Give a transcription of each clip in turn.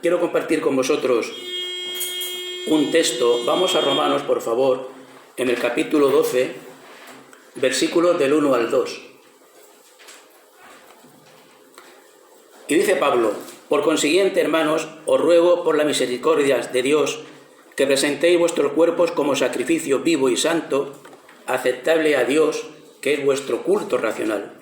Quiero compartir con vosotros un texto. Vamos a Romanos, por favor, en el capítulo 12, versículos del 1 al 2. Y dice Pablo: por consiguiente, hermanos, os ruego por la misericordia de Dios que presentéis vuestros cuerpos como sacrificio vivo y santo, aceptable a Dios, que es vuestro culto racional.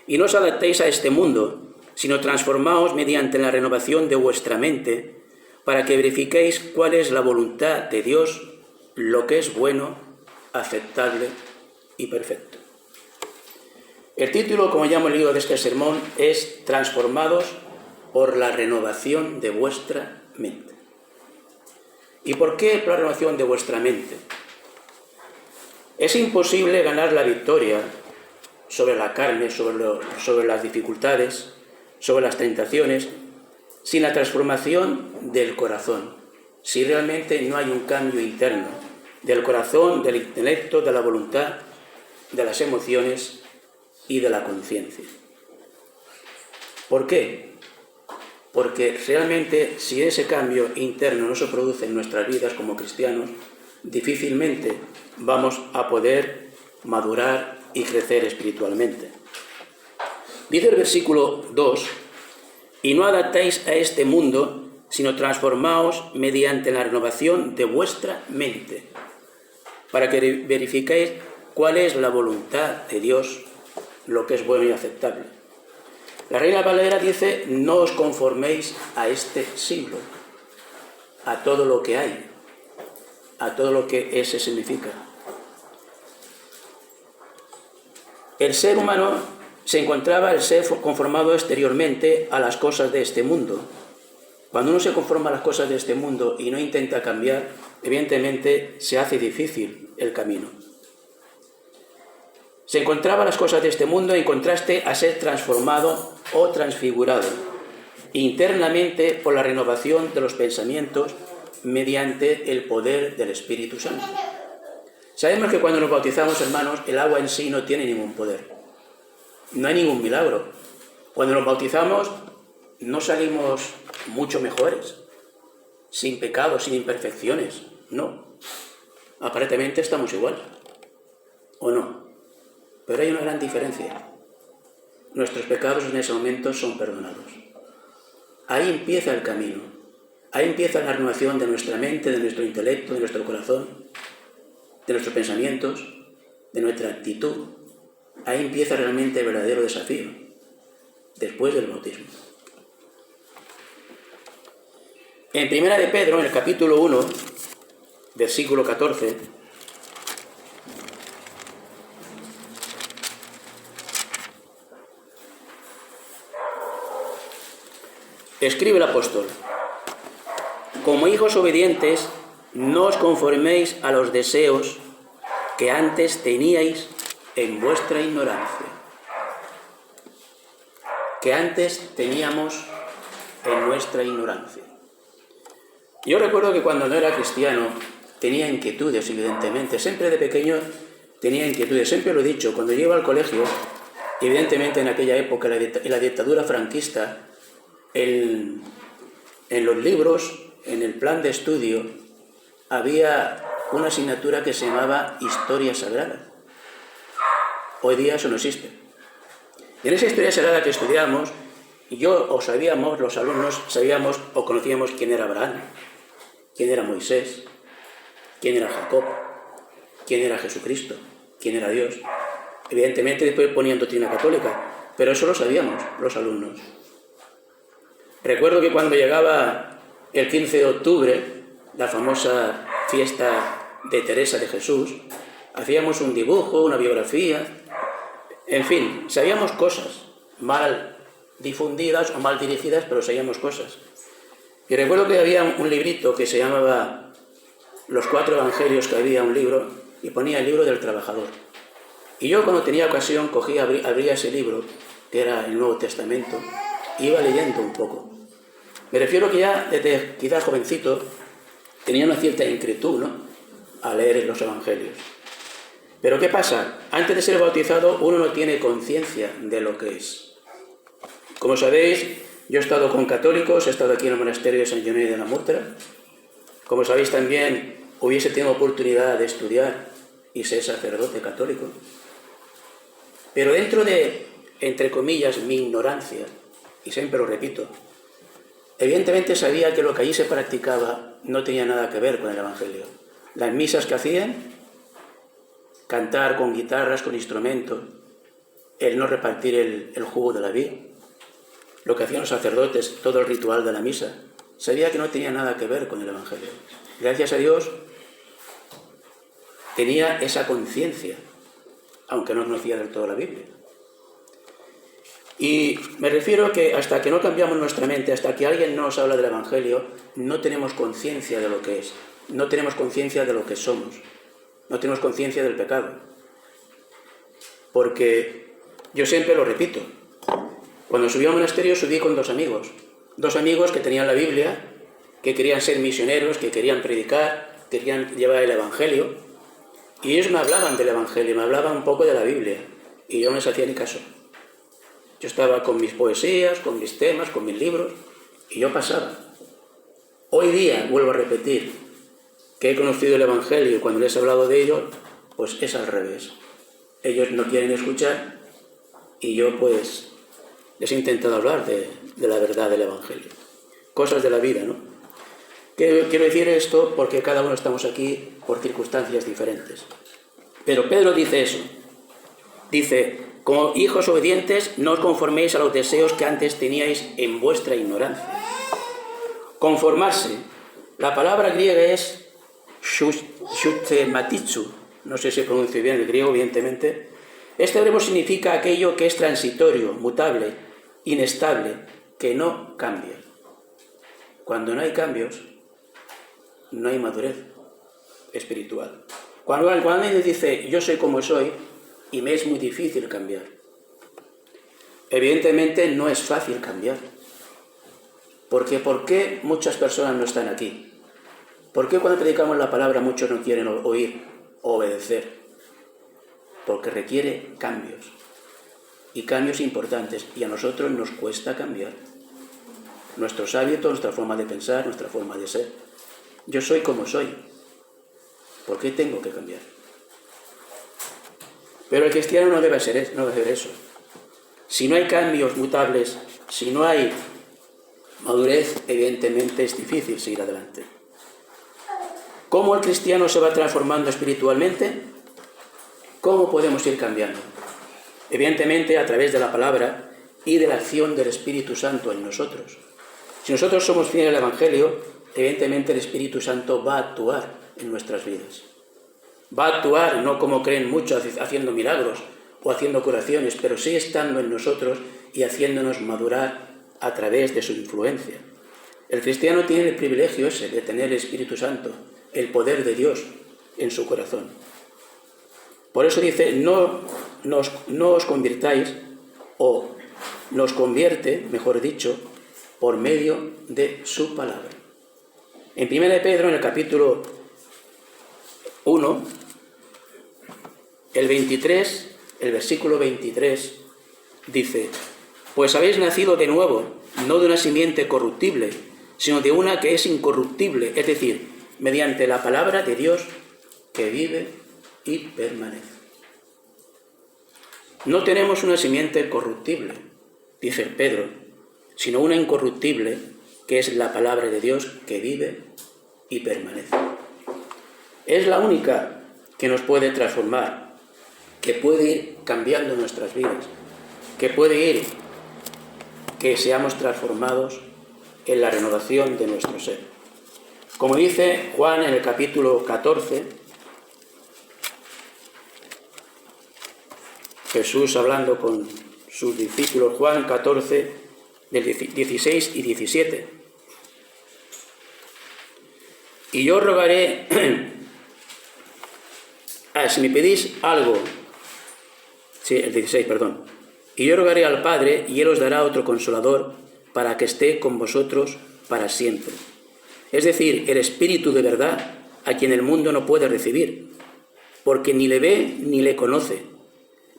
Y no os adaptéis a este mundo, sino transformaos mediante la renovación de vuestra mente, para que verifiquéis cuál es la voluntad de Dios, lo que es bueno, aceptable y perfecto. El título, como ya hemos leído de este sermón, es Transformados por la renovación de vuestra mente. ¿Y por qué por la renovación de vuestra mente? Es imposible ganar la victoria sobre la carne, sobre las dificultades, sobre las tentaciones, sin la transformación del corazón, si realmente no hay un cambio interno del corazón, del intelecto, de la voluntad, de las emociones y de la conciencia. ¿Por qué? Porque realmente si ese cambio interno no se produce en nuestras vidas como cristianos, difícilmente vamos a poder madurar y crecer espiritualmente. Dice el versículo 2: y no adaptéis a este mundo, sino transformaos mediante la renovación de vuestra mente, para que verifiquéis cuál es la voluntad de Dios, lo que es bueno y aceptable. La Reina Valera dice: no os conforméis a este siglo, a todo lo que hay, a todo lo que ese significa. El ser humano se encontraba el ser conformado exteriormente a las cosas de este mundo. Cuando uno se conforma a las cosas de este mundo y no intenta cambiar, evidentemente se hace difícil el camino. Se encontraba las cosas de este mundo en contraste a ser transformado o transfigurado internamente por la renovación de los pensamientos mediante el poder del Espíritu Santo. Sabemos que cuando nos bautizamos, hermanos, el agua en sí no tiene ningún poder. No hay ningún milagro. Cuando nos bautizamos no salimos mucho mejores, sin pecados, sin imperfecciones. No. Aparentemente estamos igual. ¿O no? Pero hay una gran diferencia. Nuestros pecados en ese momento son perdonados. Ahí empieza el camino. Ahí empieza la renovación de nuestra mente, de nuestro intelecto, de nuestro corazón, de nuestros pensamientos, de nuestra actitud. Ahí empieza realmente el verdadero desafío, después del bautismo. En Primera de Pedro, en el capítulo 1, versículo 14, escribe el apóstol: como hijos obedientes, no os conforméis a los deseos que antes teníais en vuestra ignorancia. Que antes teníamos en nuestra ignorancia. Yo recuerdo que cuando no era cristiano tenía inquietudes, evidentemente. Siempre de pequeño tenía inquietudes. Siempre lo he dicho, cuando yo iba al colegio, evidentemente en aquella época, en la dictadura franquista, en los libros, en el plan de estudio, había una asignatura que se llamaba Historia Sagrada. Hoy día eso no existe. Y en esa historia sagrada que estudiamos, los alumnos sabíamos o conocíamos quién era Abraham, quién era Moisés, quién era Jacob, quién era Jesucristo, quién era Dios. Evidentemente después ponían doctrina católica, pero eso lo sabíamos los alumnos. Recuerdo que cuando llegaba el 15 de octubre, la famosa fiesta de Teresa de Jesús, hacíamos un dibujo, una biografía. En fin, sabíamos cosas mal difundidas o mal dirigidas, pero sabíamos cosas. Y recuerdo que había un librito que se llamaba Los 4 Evangelios, que había un libro, y ponía el libro del trabajador. Y yo cuando tenía ocasión abría ese libro, que era el Nuevo Testamento, e iba leyendo un poco. Me refiero que ya desde quizás jovencito tenía una cierta inquietud, ¿no?, a leer los Evangelios. Pero ¿qué pasa? Antes de ser bautizado uno no tiene conciencia de lo que es. Como sabéis, Yo he estado con católicos, he estado aquí en el monasterio de San Gené de la Murtra. Como sabéis también, hubiese tenido oportunidad de estudiar y ser sacerdote católico. Pero dentro de, entre comillas, mi ignorancia, y siempre lo repito, evidentemente sabía que lo que allí se practicaba no tenía nada que ver con el Evangelio. Las misas que hacían, cantar con guitarras, con instrumentos, el no repartir el jugo de la vid, lo que hacían los sacerdotes, todo el ritual de la misa, sabía que no tenía nada que ver con el Evangelio. Gracias a Dios tenía esa conciencia, aunque no conocía del todo la Biblia. Y me refiero a que hasta que no cambiamos nuestra mente, hasta que alguien nos habla del Evangelio, no tenemos conciencia de lo que es, no tenemos conciencia de lo que somos, no tenemos conciencia del pecado. Porque yo siempre lo repito, cuando subí al monasterio subí con dos amigos que tenían la Biblia, que querían ser misioneros, que querían predicar, querían llevar el Evangelio, y ellos me hablaban del Evangelio, me hablaban un poco de la Biblia, y yo no les hacía ni caso. Yo estaba con mis poesías, con mis temas, con mis libros, y yo pasaba. Hoy día, vuelvo a repetir, que he conocido el Evangelio y cuando les he hablado de ello, pues es al revés. Ellos no quieren escuchar y yo pues les he intentado hablar de la verdad del Evangelio. Cosas de la vida, ¿no? Quiero decir esto porque cada uno estamos aquí por circunstancias diferentes. Pero Pedro dice eso. Dice, como hijos obedientes, no os conforméis a los deseos que antes teníais en vuestra ignorancia. Conformarse. La palabra griega es shutematitsu. No sé si pronuncio bien el griego, evidentemente. Este verbo significa aquello que es transitorio, mutable, inestable, que no cambia. Cuando no hay cambios, no hay madurez espiritual. Cuando alguien dice, yo soy como soy, y me es muy difícil cambiar. Evidentemente no es fácil cambiar. Porque ¿por qué muchas personas no están aquí? ¿Por qué cuando predicamos la palabra muchos no quieren oír o obedecer? Porque requiere cambios. Y cambios importantes. Y a nosotros nos cuesta cambiar. Nuestros hábitos, nuestra forma de pensar, nuestra forma de ser. Yo soy como soy. ¿Por qué tengo que cambiar? Pero el cristiano no debe hacer eso. Si no hay cambios mutables, si no hay madurez, evidentemente es difícil seguir adelante. ¿Cómo el cristiano se va transformando espiritualmente? ¿Cómo podemos ir cambiando? Evidentemente a través de la palabra y de la acción del Espíritu Santo en nosotros. Si nosotros somos fieles al Evangelio, evidentemente el Espíritu Santo va a actuar en nuestras vidas. Va a actuar, no como creen muchos, haciendo milagros o haciendo curaciones, pero sí estando en nosotros y haciéndonos madurar a través de su influencia. El cristiano tiene el privilegio ese de tener el Espíritu Santo, el poder de Dios en su corazón. Por eso dice, no os convirtáis, o nos convierte, mejor dicho, por medio de su palabra. En 1 de Pedro, en el capítulo 1, el versículo 23, dice, pues habéis nacido de nuevo, no de una simiente corruptible, sino de una que es incorruptible, es decir, mediante la palabra de Dios que vive y permanece. No tenemos una simiente corruptible, dice Pedro, sino una incorruptible, que es la palabra de Dios que vive y permanece. Es la única que nos puede transformar, que puede ir cambiando nuestras vidas, que puede ir que seamos transformados en la renovación de nuestro ser. Como dice Juan en el capítulo 14, Jesús hablando con sus discípulos, Juan 14, del 16 y 17. Y yo rogaré, si me pedís algo, el 16, perdón. Y yo rogaré al Padre, y Él os dará otro Consolador, para que esté con vosotros para siempre. Es decir, el Espíritu de verdad, a quien el mundo no puede recibir, porque ni le ve ni le conoce.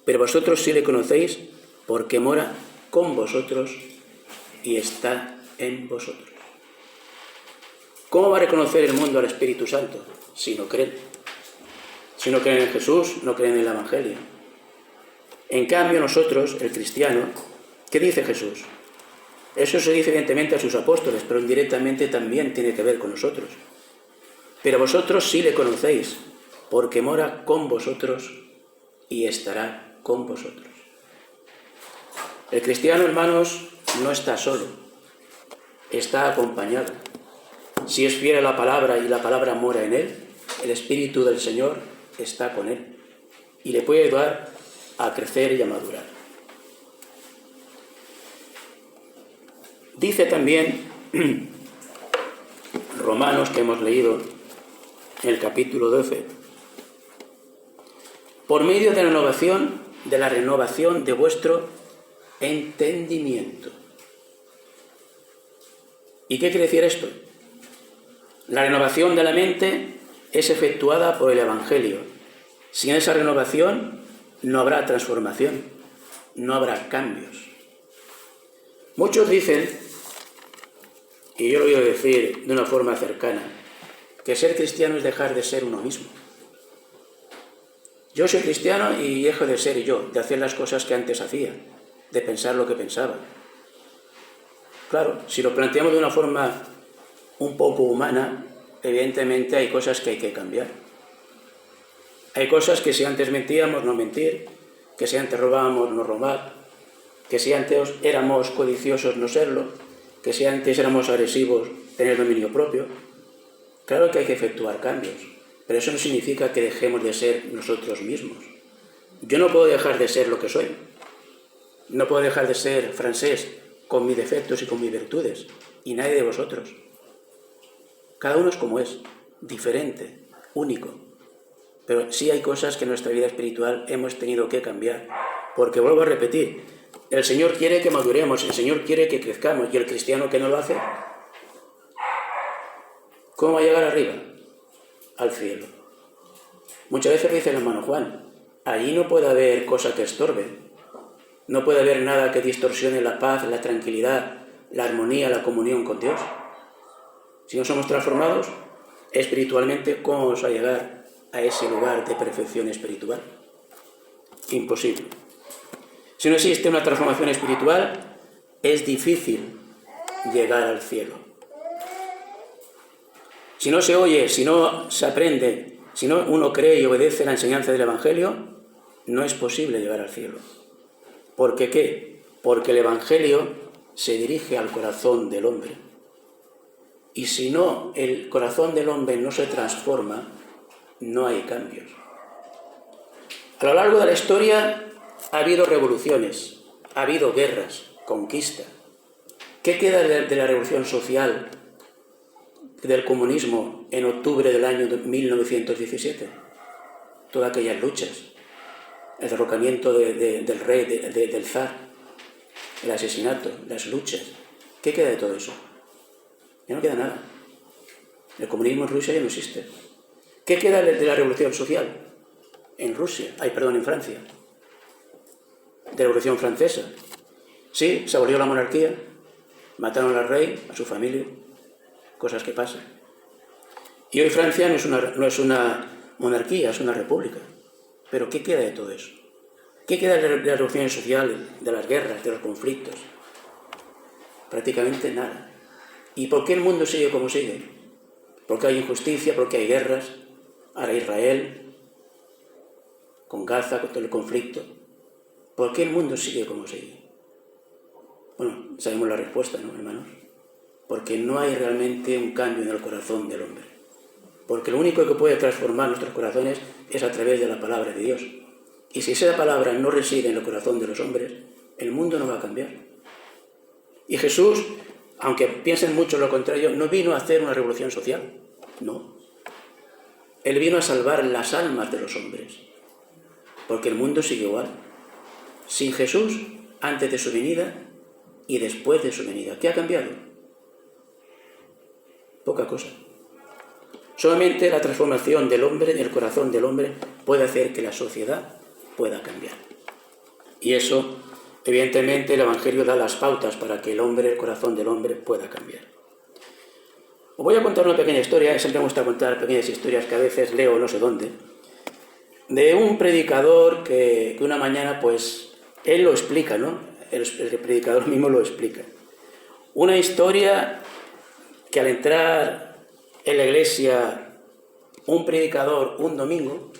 Pero vosotros sí le conocéis, porque mora con vosotros y está en vosotros. ¿Cómo va a reconocer el mundo al Espíritu Santo si no creen? Si no creen en Jesús, no creen en el Evangelio. En cambio nosotros, el cristiano, ¿qué dice Jesús? Eso se dice evidentemente a sus apóstoles, pero indirectamente también tiene que ver con nosotros. Pero vosotros sí le conocéis, porque mora con vosotros y estará con vosotros. El cristiano, hermanos, no está solo, está acompañado. Si es fiel a la palabra y la palabra mora en él, el Espíritu del Señor está con él y le puede ayudar a crecer y a madurar. Dice también Romanos, que hemos leído en el capítulo 12, por medio de la renovación de vuestro entendimiento. ¿Y qué quiere decir esto? La renovación de la mente es efectuada por el Evangelio. Sin esa renovación no habrá transformación, no habrá cambios. Muchos dicen, y yo lo voy a decir de una forma cercana, que ser cristiano es dejar de ser uno mismo. Yo soy cristiano y dejo de ser yo, de hacer las cosas que antes hacía, de pensar lo que pensaba. Claro, si lo planteamos de una forma un poco humana, evidentemente hay cosas que hay que cambiar. Hay cosas que si antes mentíamos, no mentir, que si antes robábamos, no robar, que si antes éramos codiciosos, no serlo, que si antes éramos agresivos, tener dominio propio. Claro que hay que efectuar cambios, pero eso no significa que dejemos de ser nosotros mismos. Yo no puedo dejar de ser lo que soy. No puedo dejar de ser francés con mis defectos y con mis virtudes, y nadie de vosotros. Cada uno es como es, diferente, único. Pero sí hay cosas que en nuestra vida espiritual hemos tenido que cambiar, porque vuelvo a repetir, el Señor quiere que maduremos, el Señor quiere que crezcamos, y el cristiano que no lo hace, ¿cómo va a llegar arriba? Al cielo. Muchas veces dice el hermano Juan, allí no puede haber cosa que estorbe, no puede haber nada que distorsione la paz, la tranquilidad, la armonía, la comunión con Dios. Si no somos transformados espiritualmente, ¿cómo vamos a llegar a ese lugar de perfección espiritual? Imposible. Si no existe una transformación espiritual, es difícil llegar al cielo. Si no se oye, si no se aprende, si no uno cree y obedece la enseñanza del Evangelio, no es posible llegar al cielo. ¿Por qué qué? Porque el Evangelio se dirige al corazón del hombre. Y si no, el corazón del hombre no se transforma, no hay cambios. A lo largo de la historia ha habido revoluciones, ha habido guerras, conquista. ¿Qué queda de la revolución social del comunismo en octubre del año 1917? Todas aquellas luchas, el derrocamiento del rey, del zar, el asesinato, las luchas. ¿Qué queda de todo eso? Ya no queda nada. El comunismo en Rusia ya no existe. ¿Qué queda de la revolución social? En Francia. De la revolución francesa. Sí, se abolió la monarquía, mataron al rey, a su familia, cosas que pasan. Y hoy Francia no es una monarquía, es una república. Pero ¿qué queda de todo eso? ¿Qué queda de la revolución social, de las guerras, de los conflictos? Prácticamente nada. ¿Y por qué el mundo sigue como sigue? Porque hay injusticia, porque hay guerras. Ahora Israel, con Gaza, con todo el conflicto. ¿Por qué el mundo sigue como sigue? Bueno, sabemos la respuesta, ¿no, hermanos? Porque no hay realmente un cambio en el corazón del hombre. Porque lo único que puede transformar nuestros corazones es a través de la palabra de Dios. Y si esa palabra no reside en el corazón de los hombres, el mundo no va a cambiar. Y Jesús, aunque piensen mucho lo contrario, no vino a hacer una revolución social. No. Él vino a salvar las almas de los hombres. Porque el mundo sigue igual. Sin Jesús, antes de su venida y después de su venida. ¿Qué ha cambiado? Poca cosa. Solamente la transformación del hombre, del corazón del hombre, puede hacer que la sociedad pueda cambiar. Y eso Evidentemente el Evangelio da las pautas para que el corazón del hombre pueda cambiar. Os voy a contar una pequeña historia, siempre me gusta contar pequeñas historias que a veces leo no sé dónde, de un predicador que una mañana, pues, él lo explica, ¿no? El predicador mismo lo explica. Una historia que al entrar en la iglesia un predicador un domingo,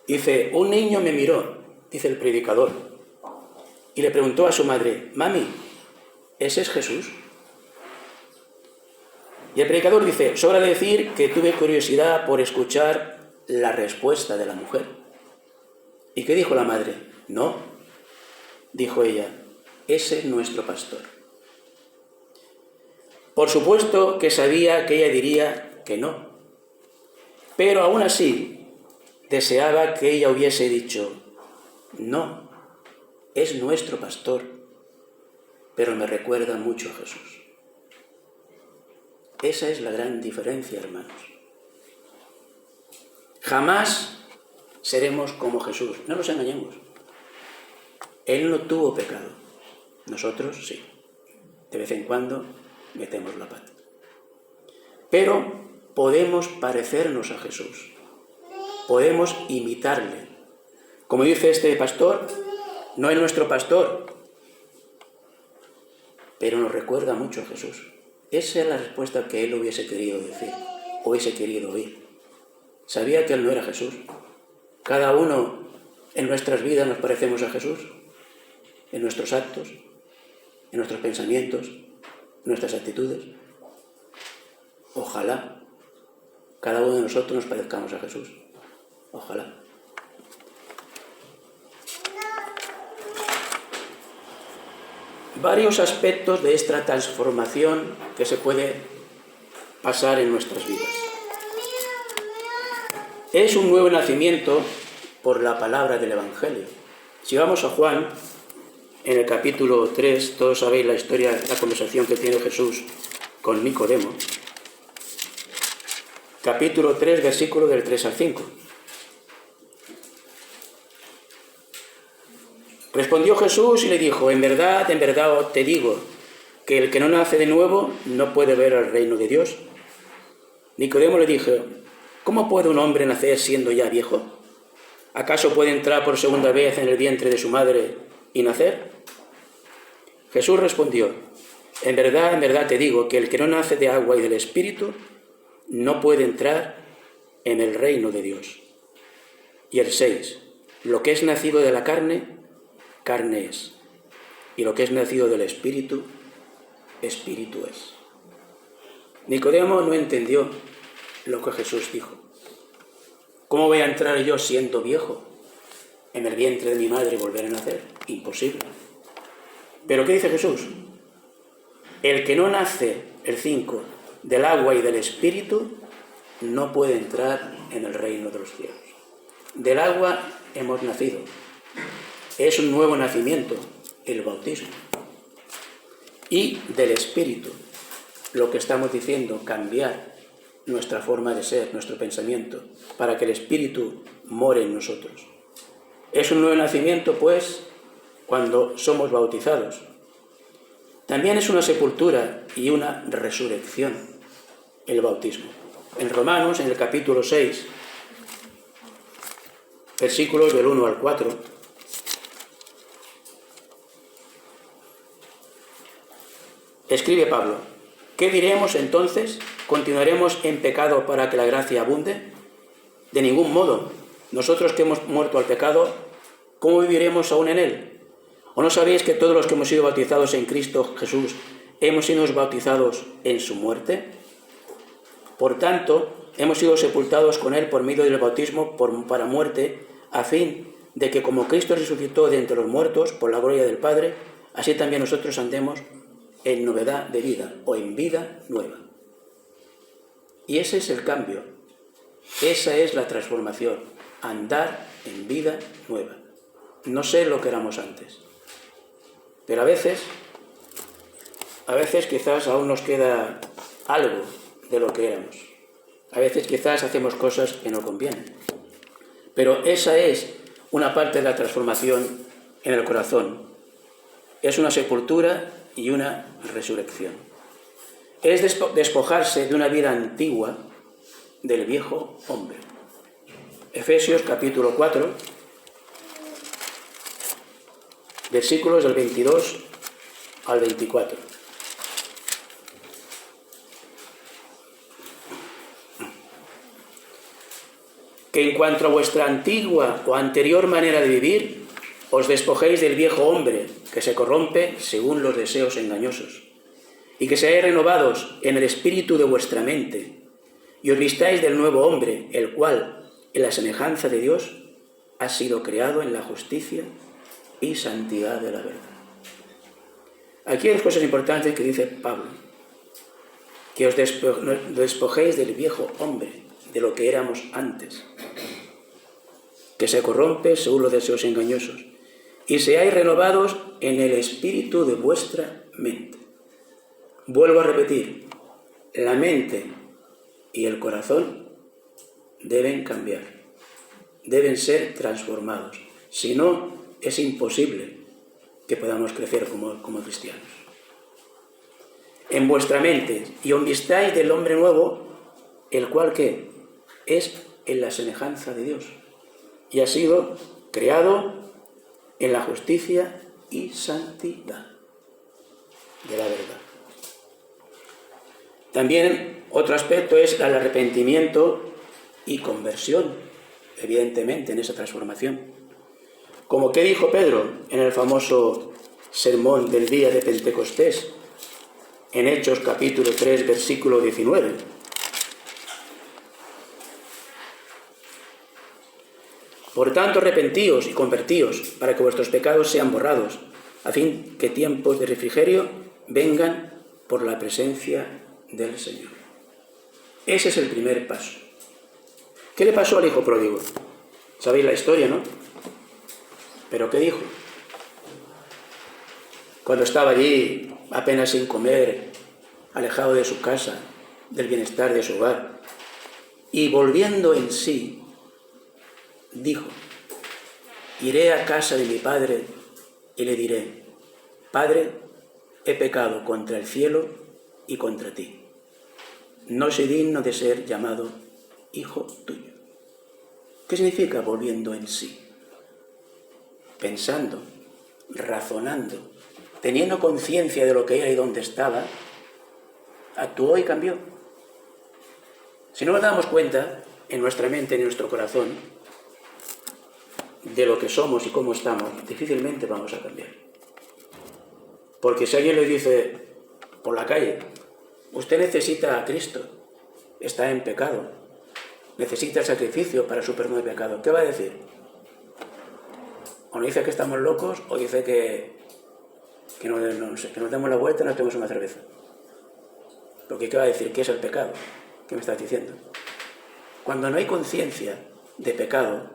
dice, un niño me miró, dice el predicador, y le preguntó a su madre, mami, ¿ese es Jesús? Y el predicador dice, sobra decir que tuve curiosidad por escuchar la respuesta de la mujer. ¿Y qué dijo la madre? No, dijo ella, ese es nuestro pastor. Por supuesto que sabía que ella diría que no, pero aún así deseaba que ella hubiese dicho, no, es nuestro pastor, pero me recuerda mucho a Jesús. Esa es la gran diferencia, hermanos. Jamás seremos como Jesús, no nos engañemos. Él no tuvo pecado, nosotros sí. De vez en cuando metemos la pata. Pero podemos parecernos a Jesús, podemos imitarle. Como dice este pastor, no es nuestro pastor, pero nos recuerda mucho a Jesús. Esa es la respuesta que él hubiese querido decir, hubiese querido oír. Sabía que él no era Jesús. Cada uno en nuestras vidas nos parecemos a Jesús, en nuestros actos, en nuestros pensamientos, en nuestras actitudes. Ojalá cada uno de nosotros nos parezcamos a Jesús. Ojalá. Varios aspectos de esta transformación que se puede pasar en nuestras vidas. Es un nuevo nacimiento por la palabra del Evangelio. Si vamos a Juan, en el capítulo 3, todos sabéis la historia, la conversación que tiene Jesús con Nicodemo. Capítulo 3, versículo del 3 al 5. Respondió Jesús y le dijo, en verdad te digo, que el que no nace de nuevo no puede ver el reino de Dios. Nicodemo le dijo, ¿cómo puede un hombre nacer siendo ya viejo? ¿Acaso puede entrar por segunda vez en el vientre de su madre y nacer? Jesús respondió, en verdad te digo, que el que no nace de agua y del Espíritu no puede entrar en el reino de Dios. Y el 6, lo que es nacido de la carne, carne es, y lo que es nacido del Espíritu, Espíritu es. Nicodemo no entendió lo que Jesús dijo. ¿Cómo voy a entrar yo siendo viejo en el vientre de mi madre y volver a nacer? Imposible. ¿Pero qué dice Jesús? El que no nace, el 5, del agua y del Espíritu, no puede entrar en el reino de los cielos. Del agua hemos nacido. Es un nuevo nacimiento, el bautismo. Y del Espíritu, lo que estamos diciendo, cambiar nuestra forma de ser, nuestro pensamiento, para que el Espíritu more en nosotros. Es un nuevo nacimiento, pues, cuando somos bautizados. También es una sepultura y una resurrección, el bautismo. En Romanos, en el capítulo 6, versículos del 1 al 4, escribe Pablo, ¿qué diremos entonces? ¿Continuaremos en pecado para que la gracia abunde? De ningún modo. Nosotros que hemos muerto al pecado, ¿cómo viviremos aún en él? ¿O no sabéis que todos los que hemos sido bautizados en Cristo Jesús hemos sido bautizados en su muerte? Por tanto, hemos sido sepultados con él por medio del bautismo para muerte, a fin de que como Cristo resucitó de entre los muertos por la gloria del Padre, así también nosotros andemos en novedad de vida o en vida nueva. Y ese es el cambio, esa es la transformación, andar en vida nueva. No sé lo que éramos antes, pero a veces quizás aún nos queda algo de lo que éramos. A veces quizás hacemos cosas que no convienen. Pero esa es una parte de la transformación en el corazón. Es una sepultura y una resurrección. Es despojarse de una vida antigua del viejo hombre. Efesios capítulo 4, versículos del 22 al 24. Que en cuanto a vuestra antigua o anterior manera de vivir, os despojéis del viejo hombre, que se corrompe según los deseos engañosos, y que seáis renovados en el espíritu de vuestra mente, y os vistáis del nuevo hombre, el cual, en la semejanza de Dios, ha sido creado en la justicia y santidad de la verdad. Aquí hay dos cosas importantes que dice Pablo: que os despojéis del viejo hombre, de lo que éramos antes, que se corrompe según los deseos engañosos, y seáis renovados en el espíritu de vuestra mente. Vuelvo a repetir, la mente y el corazón deben cambiar, deben ser transformados. Si no, es imposible que podamos crecer como cristianos. En vuestra mente, y os vistáis del hombre nuevo, el cual, ¿qué? Es en la semejanza de Dios, y ha sido creado en la justicia y santidad de la verdad. También otro aspecto es el arrepentimiento y conversión, evidentemente, en esa transformación. Como que dijo Pedro en el famoso sermón del día de Pentecostés, en Hechos capítulo 3, versículo 19. Por tanto, arrepentíos y convertíos, para que vuestros pecados sean borrados, a fin que tiempos de refrigerio vengan por la presencia del Señor. Ese es el primer paso. ¿Qué le pasó al hijo pródigo? Sabéis la historia, ¿no? ¿Pero qué dijo? Cuando estaba allí, apenas sin comer, alejado de su casa, del bienestar de su hogar, y volviendo en sí, dijo: iré a casa de mi padre y le diré: Padre, he pecado contra el cielo y contra ti. No soy digno de ser llamado hijo tuyo. ¿Qué significa volviendo en sí? Pensando, razonando, teniendo conciencia de lo que era y dónde estaba, actuó y cambió. Si no nos damos cuenta, en nuestra mente, en nuestro corazón, de lo que somos y cómo estamos, difícilmente vamos a cambiar. Porque si alguien le dice por la calle: usted necesita a Cristo, está en pecado, necesita el sacrificio para su perdón de pecado, ¿qué va a decir? O nos dice que estamos locos, o dice que nos demos la vuelta y nos tomemos una cerveza. Porque ¿qué va a decir? ¿Qué es el pecado? ¿Qué me estás diciendo? Cuando no hay conciencia de pecado,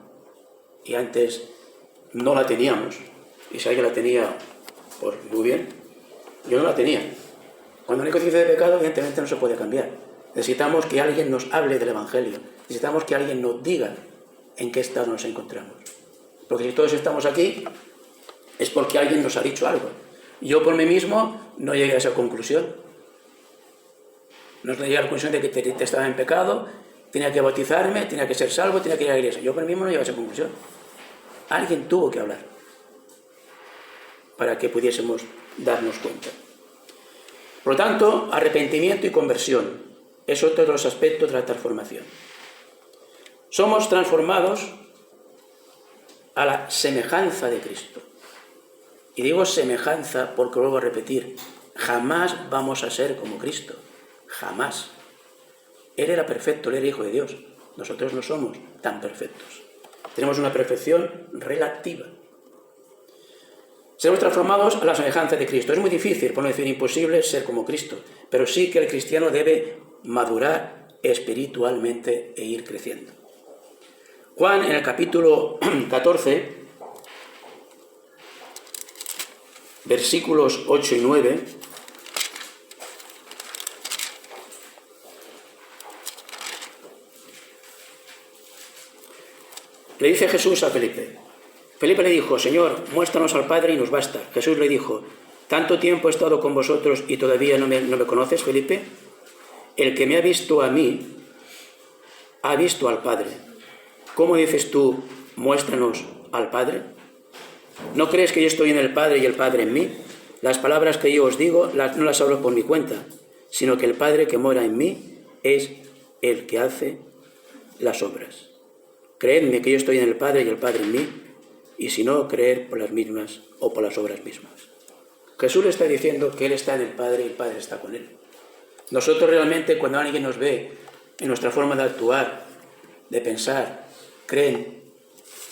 y antes no la teníamos, y si alguien la tenía, pues muy bien, yo no la tenía. Cuando no hay conciencia de pecado, evidentemente no se puede cambiar. Necesitamos que alguien nos hable del Evangelio, necesitamos que alguien nos diga en qué estado nos encontramos. Porque si todos estamos aquí, es porque alguien nos ha dicho algo. Yo por mí mismo no llegué a esa conclusión. No llegué a la conclusión de que te estaba en pecado, tenía que bautizarme, tenía que ser salvo, tenía que ir a la iglesia. Yo por mí mismo no llegué a esa conclusión. Alguien tuvo que hablar para que pudiésemos darnos cuenta. Por lo tanto, arrepentimiento y conversión es otro de los aspectos de la transformación. Somos transformados a la semejanza de Cristo. Y digo semejanza porque, vuelvo a repetir, jamás vamos a ser como Cristo. Jamás. Él era perfecto, él era hijo de Dios. Nosotros no somos tan perfectos. Tenemos una perfección relativa. Seremos transformados a la semejanza de Cristo. Es muy difícil, por no decir imposible, ser como Cristo, pero sí que el cristiano debe madurar espiritualmente e ir creciendo. Juan, en el capítulo 14, versículos 8 y 9, le dice Jesús a Felipe: Felipe le dijo: Señor, muéstranos al Padre y nos basta. Jesús le dijo: ¿tanto tiempo he estado con vosotros y todavía no me conoces, Felipe? El que me ha visto a mí, ha visto al Padre. ¿Cómo dices tú, muéstranos al Padre? ¿No crees que yo estoy en el Padre y el Padre en mí? Las palabras que yo os digo no las hablo por mi cuenta, sino que el Padre que mora en mí es el que hace las obras. Creedme que yo estoy en el Padre y el Padre en mí, y si no, creer por las mismas o por las obras mismas. Jesús le está diciendo que Él está en el Padre y el Padre está con Él. Nosotros realmente, cuando alguien nos ve en nuestra forma de actuar, de pensar, creen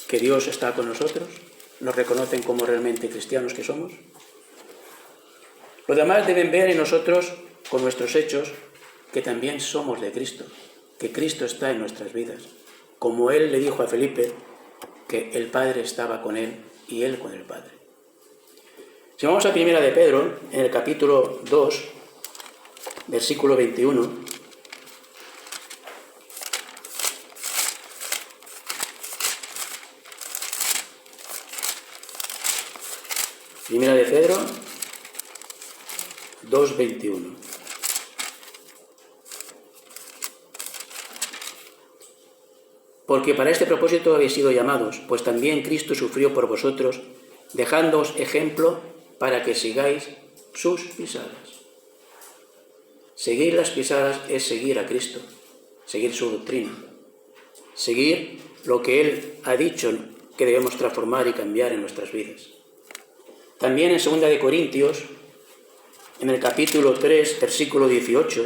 que Dios está con nosotros, nos reconocen como realmente cristianos que somos. Los demás deben ver en nosotros, con nuestros hechos, que también somos de Cristo, que Cristo está en nuestras vidas, como Él le dijo a Felipe que el Padre estaba con Él y Él con el Padre. Si vamos a Primera de Pedro, en el capítulo 2, versículo 21, Primera de Pedro 2:21. Porque para este propósito habéis sido llamados, pues también Cristo sufrió por vosotros, dejándoos ejemplo para que sigáis sus pisadas. Seguir las pisadas es seguir a Cristo, seguir su doctrina, seguir lo que Él ha dicho que debemos transformar y cambiar en nuestras vidas. También en 2 de Corintios, en el capítulo 3, versículo 18,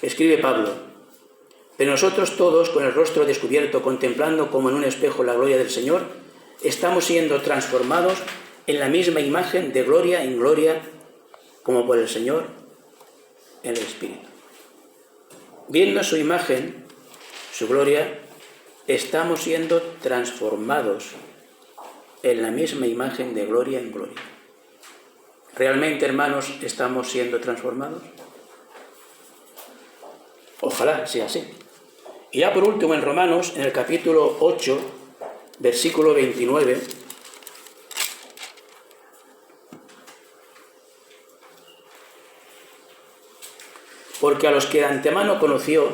escribe Pablo: pero nosotros todos, con el rostro descubierto, contemplando como en un espejo la gloria del Señor, estamos siendo transformados en la misma imagen de gloria en gloria, como por el Señor en el Espíritu. Viendo su imagen, su gloria, estamos siendo transformados en la misma imagen de gloria en gloria. ¿Realmente, hermanos, estamos siendo transformados? Ojalá sea así. Y ya por último, en Romanos, en el capítulo 8, versículo 29, porque a los que de antemano conoció,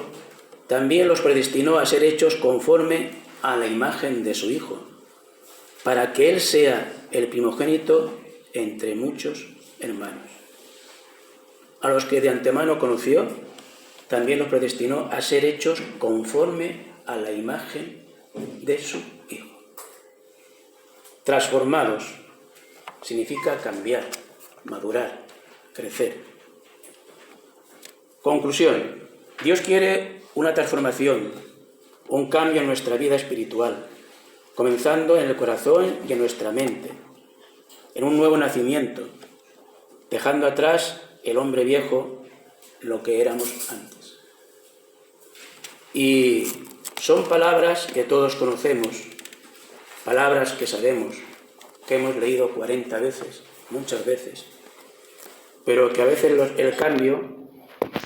también los predestinó a ser hechos conforme a la imagen de su Hijo, para que Él sea el primogénito entre muchos hermanos. A los que de antemano conoció, también los predestinó a ser hechos conforme a la imagen de su Hijo. Transformados significa cambiar, madurar, crecer. Conclusión: Dios quiere una transformación, un cambio en nuestra vida espiritual, comenzando en el corazón y en nuestra mente, en un nuevo nacimiento, dejando atrás el hombre viejo, lo que éramos antes. Y son palabras que todos conocemos, palabras que sabemos, que hemos leído 40 veces, muchas veces, pero que a veces el cambio,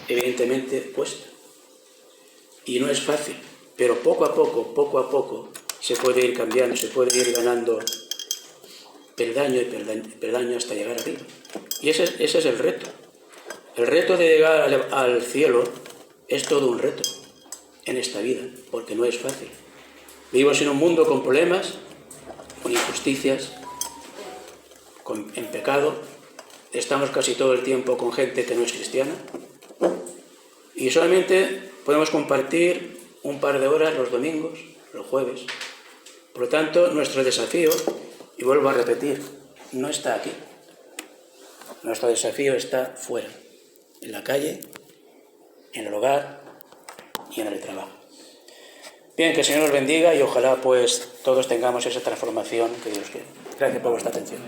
evidentemente, cuesta. Y no es fácil, pero poco a poco, se puede ir cambiando, se puede ir ganando peldaño y peldaño hasta llegar arriba. Y ese es el reto. El reto de llegar al cielo es todo un reto en esta vida, porque no es fácil. Vivimos en un mundo con problemas, con injusticias, en pecado. Estamos casi todo el tiempo con gente que no es cristiana. Y solamente podemos compartir un par de horas los domingos, los jueves. Por lo tanto, nuestro desafío, y vuelvo a repetir, no está aquí. Nuestro desafío está fuera, en la calle, en el hogar y en el trabajo. Bien, que el Señor nos bendiga y ojalá pues todos tengamos esa transformación que Dios quiere. Gracias por vuestra atención.